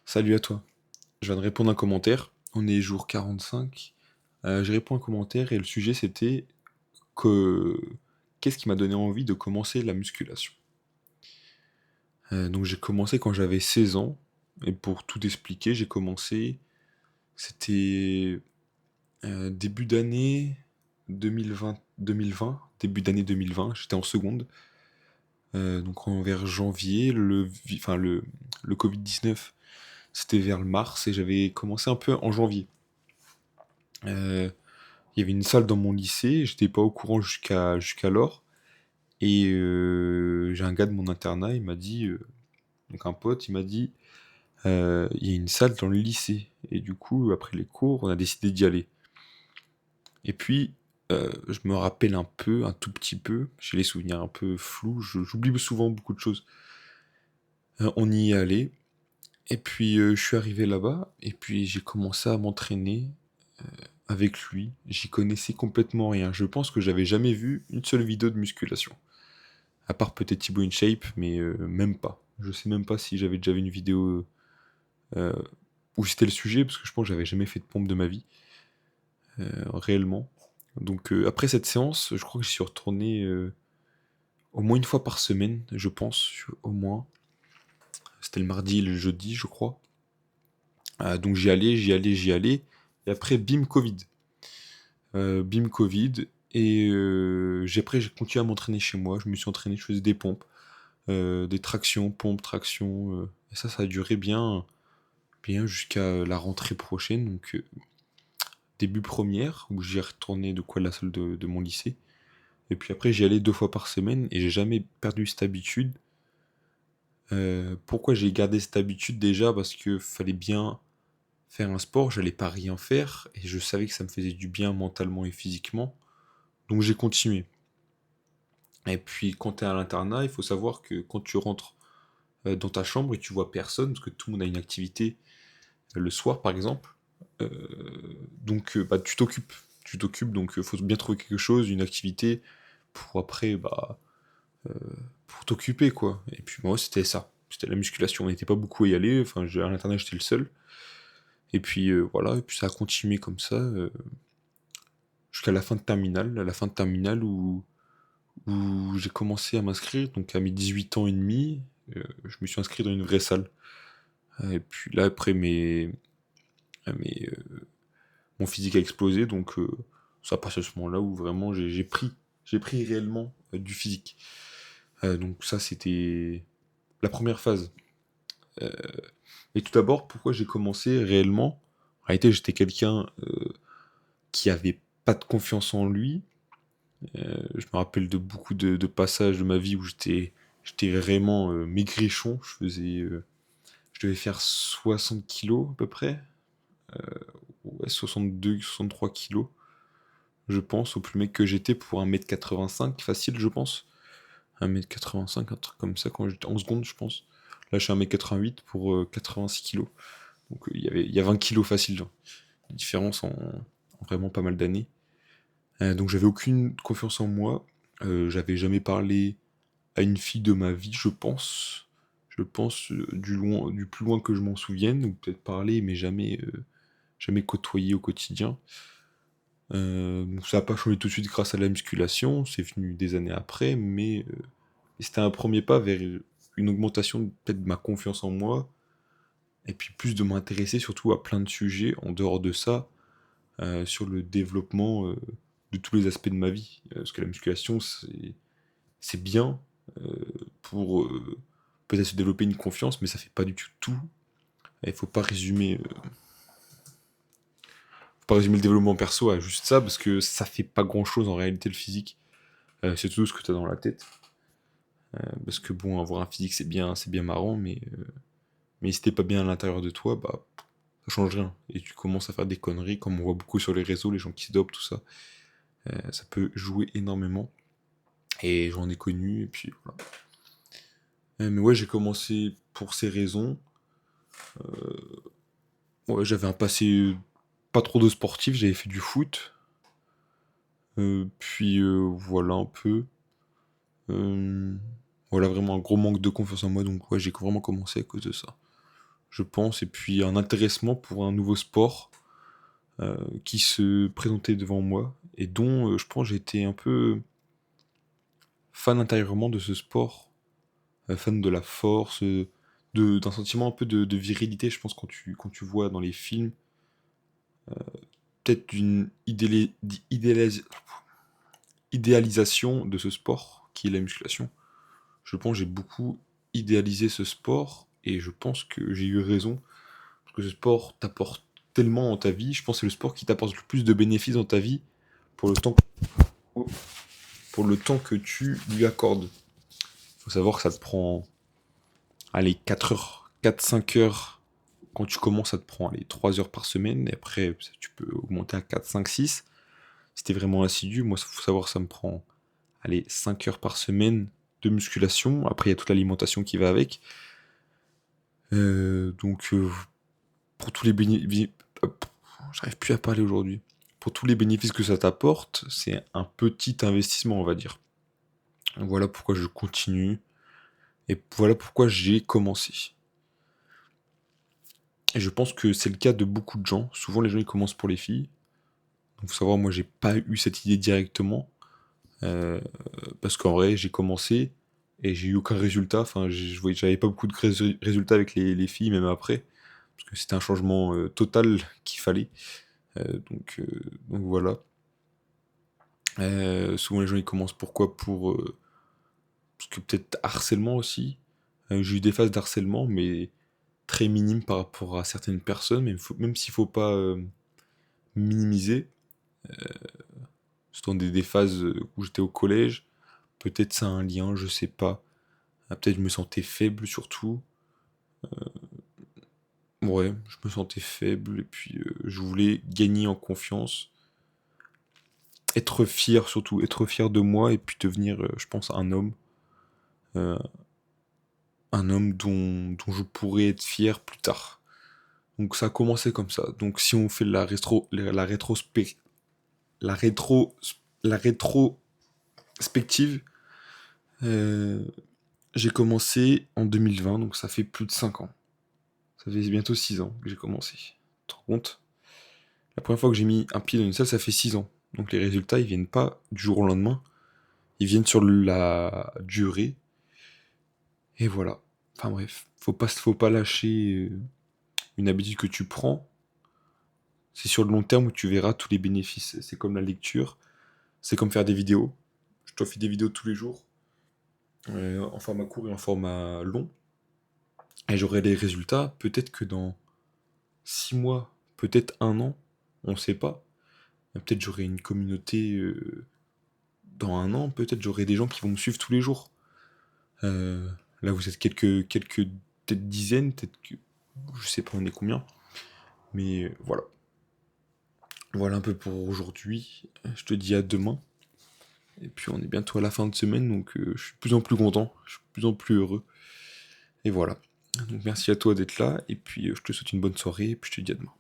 Salut à toi. Je viens de répondre à un commentaire. On est jour 45. J'ai répondu à un commentaire et le sujet c'était que qu'est-ce qui m'a donné envie de commencer la musculation. Donc j'ai commencé quand j'avais 16 ans. Et pour tout expliquer, j'ai commencé, c'était début d'année 2020, début d'année 2020, j'étais en seconde. Donc vers janvier, le Covid-19, c'était vers le mars et j'avais commencé un peu en janvier. Euh, Il y avait une salle dans mon lycée, j'étais pas au courant jusqu'alors. Et j'ai un gars de mon internat, il m'a dit, donc un pote, il m'a dit, il y a une salle dans le lycée. Et du coup, après les cours, on a décidé d'y aller. Et puis, je me rappelle un peu, un tout petit peu, j'ai les souvenirs un peu flous, j'oublie souvent beaucoup de choses. On y est allé, et puis je suis arrivé là-bas, et puis j'ai commencé à m'entraîner avec lui. J'y connaissais complètement rien. Je pense que j'avais jamais vu une seule vidéo de musculation. À part peut-être Thibaut InShape, mais même pas. Je sais même pas si j'avais déjà vu une vidéo euh, où c'était le sujet, parce que je pense que j'avais jamais fait de pompe de ma vie, réellement. Donc après cette séance, je crois que j'y suis retourné au moins une fois par semaine, je pense, au moins. C'était le mardi et le jeudi, je crois. Donc j'y allais. Et après, bim, Covid. Bim, Covid. Et après, j'ai continué à m'entraîner chez moi. Je me suis entraîné, je faisais des pompes, des tractions, pompes, tractions. Et ça a duré bien jusqu'à la rentrée prochaine, donc début première, où j'y retourné de quoi la salle de mon lycée. Et puis après, j'y allais 2 fois par semaine et j'ai jamais perdu cette habitude. Pourquoi j'ai gardé cette habitude déjà? Parce que fallait bien faire un sport, j'allais pas rien faire et je savais que ça me faisait du bien mentalement et physiquement. Donc j'ai continué. Et puis quand tu es à l'internat, il faut savoir que quand tu rentres dans ta chambre et tu vois personne, parce que tout le monde a une activité le soir par exemple, euh, donc bah, tu t'occupes. Tu t'occupes, donc il faut bien trouver quelque chose, une activité, pour après, bah, pour t'occuper, quoi. Et puis moi, c'était ça. C'était la musculation. On n'était pas beaucoup à y aller. Enfin, à l'internet, j'étais le seul. Et puis voilà, et puis ça a continué comme ça jusqu'à la fin de terminale. À la fin de terminale où j'ai commencé à m'inscrire, donc à mes 18 ans et demi, je me suis inscrit dans une vraie salle. Et puis là, après, mon physique a explosé, donc ça passe à ce moment-là où vraiment j'ai pris réellement du physique. Donc ça, c'était la première phase. Euh, et tout d'abord, pourquoi j'ai commencé réellement? En réalité, j'étais quelqu'un qui avait pas de confiance en lui. Je me rappelle de beaucoup de passages de ma vie où j'étais vraiment maigrichon. Je devais faire 60 kilos à peu près. Ouais, 62, 63 kilos, je pense, au plus mec que j'étais pour 1m85, facile, je pense. 1m85, un truc comme ça, quand j'étais en seconde, je pense. Là, je suis 1m88 pour 86 kilos. Donc, il y a 20 kilos facile, genre. Différence en vraiment pas mal d'années. Donc, j'avais aucune confiance en moi. J'avais jamais parlé à une fille de ma vie, je pense. Je pense du plus loin que je m'en souvienne, ou peut-être parler, mais jamais côtoyé au quotidien. Donc ça n'a pas changé tout de suite grâce à la musculation, c'est venu des années après, mais c'était un premier pas vers une augmentation peut-être de ma confiance en moi, et puis plus de m'intéresser surtout à plein de sujets en dehors de ça, sur le développement de tous les aspects de ma vie. Parce que la musculation, c'est bien euh, pour peut-être se développer une confiance, mais ça fait pas du tout. Il faut pas résumer le développement perso à juste ça, parce que ça fait pas grand-chose en réalité le physique. C'est tout ce que tu as dans la tête. Parce que bon, avoir un physique c'est bien marrant, mais si t'es pas bien à l'intérieur de toi, bah ça change rien. Et tu commences à faire des conneries, comme on voit beaucoup sur les réseaux, les gens qui se dopent, tout ça. Ça peut jouer énormément. Et j'en ai connu, et puis voilà. Mais ouais, j'ai commencé pour ces raisons. Ouais, j'avais un passé pas trop de sportif, j'avais fait du foot. Puis voilà un peu. Euh, voilà, vraiment un gros manque de confiance en moi, donc ouais, j'ai vraiment commencé à cause de ça. je pense, et puis un intéressement pour un nouveau sport qui se présentait devant moi et dont je pense j'étais un peu fan intérieurement de ce sport, fan de la force, d'un sentiment un peu de virilité, je pense, quand tu vois dans les films, peut-être d'une idéalisation de ce sport qui est la musculation. Je pense que j'ai beaucoup idéalisé ce sport et je pense que j'ai eu raison parce que ce sport t'apporte tellement dans ta vie. Je pense que c'est le sport qui t'apporte le plus de bénéfices dans ta vie pour le temps, oh, pour le temps que tu lui accordes. Il faut savoir que ça te prend, allez, 4 heures, 4-5 heures. Quand tu commences, ça te prend, allez, 3 heures par semaine. Et après, tu peux augmenter à 4, 5, 6. Si t'es vraiment assidu, moi, il faut savoir que ça me prend, allez, 5 heures par semaine de musculation. Après, il y a toute l'alimentation qui va avec. Donc, pour tous les bénéfices... J'arrive plus à parler aujourd'hui. Pour tous les bénéfices que ça t'apporte, c'est un petit investissement, on va dire. Voilà pourquoi je continue. Et voilà pourquoi j'ai commencé. Et je pense que c'est le cas de beaucoup de gens. Souvent, les gens, ils commencent pour les filles. Donc, faut savoir, moi, j'ai pas eu cette idée directement. Euh, Parce qu'en vrai, j'ai commencé et j'ai eu aucun résultat. Enfin, j'avais pas beaucoup de résultats avec les filles, même après. Parce que c'était un changement total qu'il fallait. Donc voilà. Souvent les gens ils commencent pourquoi parce que peut-être harcèlement aussi. J'ai eu des phases d'harcèlement, mais très minimes par rapport à certaines personnes, même s'il faut pas minimiser. C'est dans des phases où j'étais au collège. Peut-être ça a un lien, je sais pas. Peut-être je me sentais faible surtout. Ouais, je me sentais faible et puis je voulais gagner en confiance. Être fier surtout, être fier de moi et puis devenir, je pense, un homme. Euh, un homme dont je pourrais être fier plus tard. Donc ça a commencé comme ça. Donc si on fait la la rétro, la rétrospective, euh, j'ai commencé en 2020, donc ça fait plus de 5 ans. Ça fait bientôt 6 ans que j'ai commencé. Tu te rends compte? La première fois que j'ai mis un pied dans une salle, ça fait 6 ans. Donc les résultats, ils viennent pas du jour au lendemain. Ils viennent sur la durée. Et voilà. Enfin bref, faut pas lâcher une habitude que tu prends. C'est sur le long terme où tu verras tous les bénéfices. C'est comme la lecture, c'est comme faire des vidéos. Je dois faire des vidéos tous les jours, en format court et en format long. Et j'aurai les résultats peut-être que dans 6 mois, peut-être 1 an, on ne sait pas. Peut-être j'aurai une communauté dans 1 an, peut-être j'aurai des gens qui vont me suivre tous les jours. Euh, Là, vous êtes quelques peut-être dizaines, peut-être que je sais pas on est combien, mais voilà. Voilà un peu pour aujourd'hui. Je te dis à demain. Et puis on est bientôt à la fin de semaine, donc je suis de plus en plus content, je suis de plus en plus heureux. Et voilà. Donc merci à toi d'être là, et puis je te souhaite une bonne soirée, et puis je te dis à demain.